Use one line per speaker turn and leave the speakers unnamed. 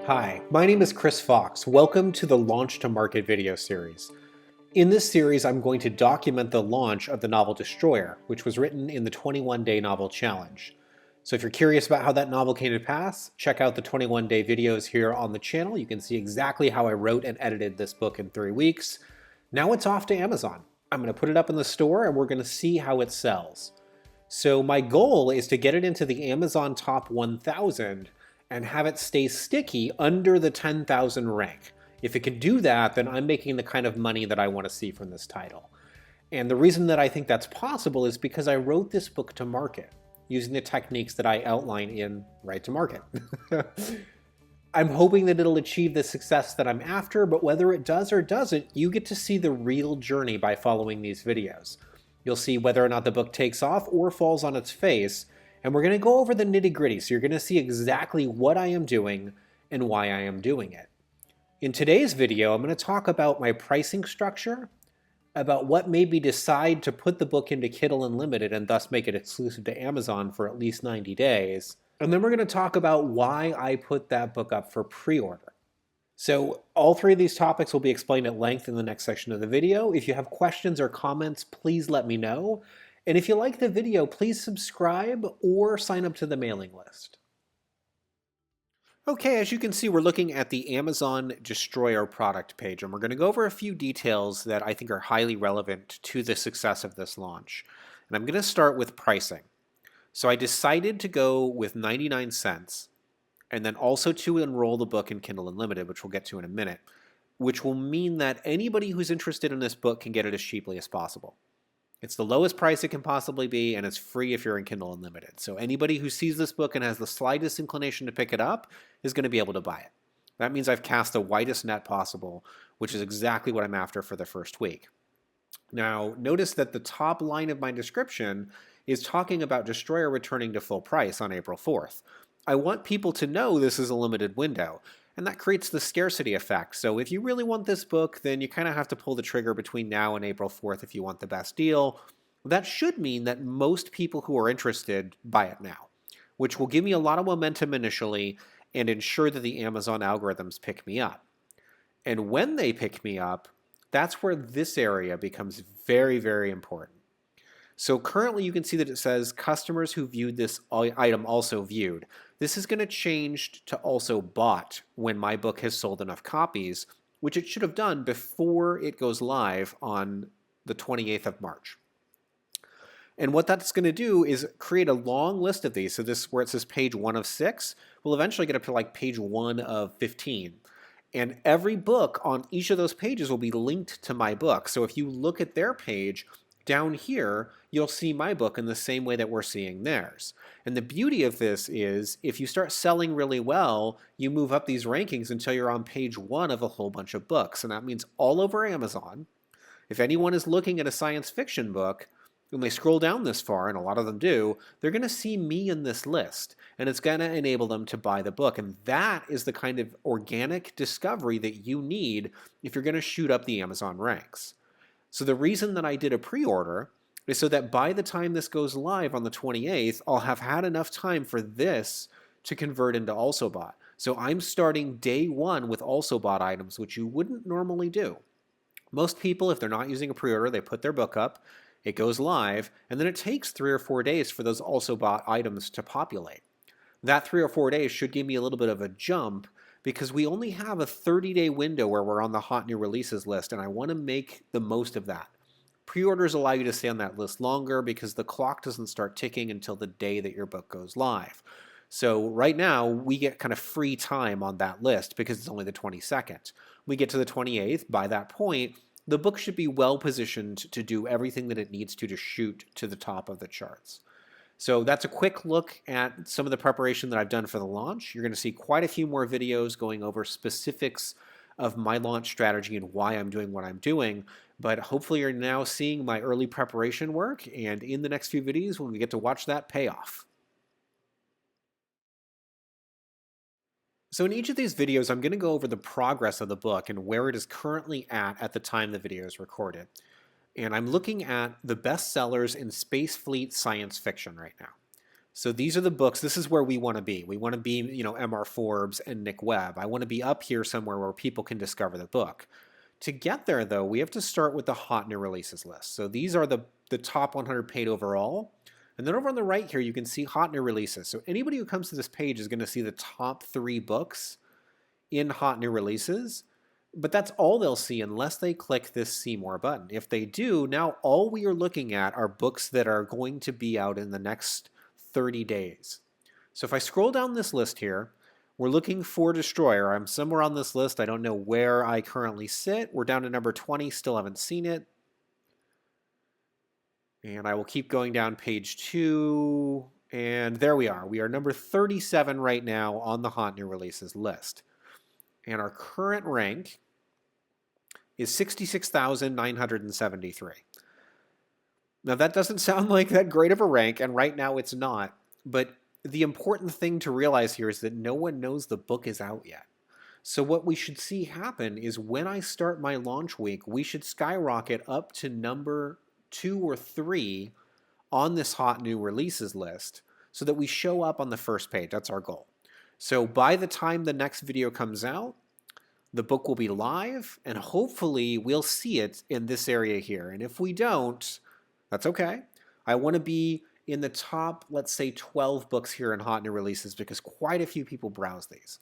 Hi, my name is Chris Fox. Welcome to the Launch to Market video series. In this series, I'm going to document the launch of the novel Destroyer, which was written in the 21-day novel challenge. So if you're curious about how that novel came to pass, check out the 21-day videos here on the channel. You can see exactly how I wrote and edited this book in 3 weeks. Now it's off to Amazon. I'm going to put it up in the store and we're going to see how it sells. So my goal is to get it into the Amazon Top 1000 and have it stay sticky under the 10,000 rank. If it can do that, then I'm making the kind of money that I want to see from this title. And the reason that I think that's possible is because I wrote this book to market using the techniques that I outline in Right to Market. I'm hoping that it'll achieve the success that I'm after, but whether it does or doesn't, you get to see the real journey by following these videos. You'll see whether or not the book takes off or falls on its face, and we're going to go over the nitty-gritty, so you're going to see exactly what I am doing and why I am doing it. In today's video, I'm going to talk about my pricing structure, about what made me decide to put the book into Kindle Unlimited and thus make it exclusive to Amazon for at least 90 days, and then we're going to talk about why I put that book up for pre-order. So all three of these topics will be explained at length in the next section of the video. If you have questions or comments, please let me know. And if you like the video, please subscribe or sign up to the mailing list. Okay, as you can see, we're looking at the Amazon Destroyer product page, and we're going to go over a few details that I think are highly relevant to the success of this launch. And I'm going to start with pricing. So I decided to go with 99 cents, and then also to enroll the book in Kindle Unlimited, which we'll get to in a minute, which will mean that anybody who's interested in this book can get it as cheaply as possible. It's the lowest price it can possibly be, and it's free if you're in Kindle Unlimited. So anybody who sees this book and has the slightest inclination to pick it up is going to be able to buy it. That means I've cast the widest net possible, which is exactly what I'm after for the first week. Now, notice that the top line of my description is talking about Destroyer returning to full price on April 4th. I want people to know this is a limited window, and that creates the scarcity effect. So if you really want this book, then you kind of have to pull the trigger between now and April 4th if you want the best deal. That should mean that most people who are interested buy it now, which will give me a lot of momentum initially and ensure that the Amazon algorithms pick me up. And when they pick me up, that's where this area becomes very, very important. So currently you can see that it says customers who viewed this item also viewed. This is going to change to also bought when my book has sold enough copies, which it should have done before it goes live on the 28th of March. And what that's going to do is create a long list of these. So this, where it says page 1 of 6, will eventually get up to like page 1 of 15. And every book on each of those pages will be linked to my book. So if you look at their page, down here, you'll see my book in the same way that we're seeing theirs. And the beauty of this is, if you start selling really well, you move up these rankings until you're on page 1 of a whole bunch of books. And that means all over Amazon, if anyone is looking at a science fiction book, when they scroll down this far, and a lot of them do, they're going to see me in this list. And it's going to enable them to buy the book. And that is the kind of organic discovery that you need if you're going to shoot up the Amazon ranks. So the reason that I did a pre-order is so that by the time this goes live on the 28th, I'll have had enough time for this to convert into also bought. So I'm starting day 1 with also bought items, which you wouldn't normally do. Most people, if they're not using a pre-order, they put their book up, it goes live, and then it takes 3 or 4 days for those also bought items to populate. That 3 or 4 days should give me a little bit of a jump, because we only have a 30-day window where we're on the hot new releases list, and I want to make the most of that. Pre-orders allow you to stay on that list longer because the clock doesn't start ticking until the day that your book goes live. So right now, we get kind of free time on that list because it's only the 22nd. We get to the 28th. By that point, the book should be well positioned to do everything that it needs to shoot to the top of the charts. So that's a quick look at some of the preparation that I've done for the launch. You're going to see quite a few more videos going over specifics of my launch strategy and why I'm doing what I'm doing. But hopefully you're now seeing my early preparation work, and in the next few videos when we get to watch that pay off. So in each of these videos, I'm going to go over the progress of the book and where it is currently at the time the video is recorded. And I'm looking at the bestsellers in space fleet science fiction right now. So these are the books. This is where we want to be. We want to be, M.R. Forbes and Nick Webb. I want to be up here somewhere where people can discover the book. To get there, though, we have to start with the hot new releases list. So these are the top 100 paid overall. And then over on the right here, you can see hot new releases. So anybody who comes to this page is going to see the top 3 books in hot new releases. But that's all they'll see unless they click this See More button. If they do, now all we are looking at are books that are going to be out in the next 30 days. So if I scroll down this list here, we're looking for Destroyer. I'm somewhere on this list. I don't know where I currently sit. We're down to number 20. Still haven't seen it. And I will keep going down page 2. And there we are. We are number 37 right now on the hot new releases list. And our current rank is 66,973. Now that doesn't sound like that great of a rank, and right now it's not. But the important thing to realize here is that no one knows the book is out yet. So what we should see happen is when I start my launch week, we should skyrocket up to number 2 or 3 on this hot new releases list so that we show up on the first page. That's our goal. So by the time the next video comes out, the book will be live, and hopefully we'll see it in this area here. And if we don't, that's okay. I want to be in the top, let's say, 12 books here in hot new releases because quite a few people browse these.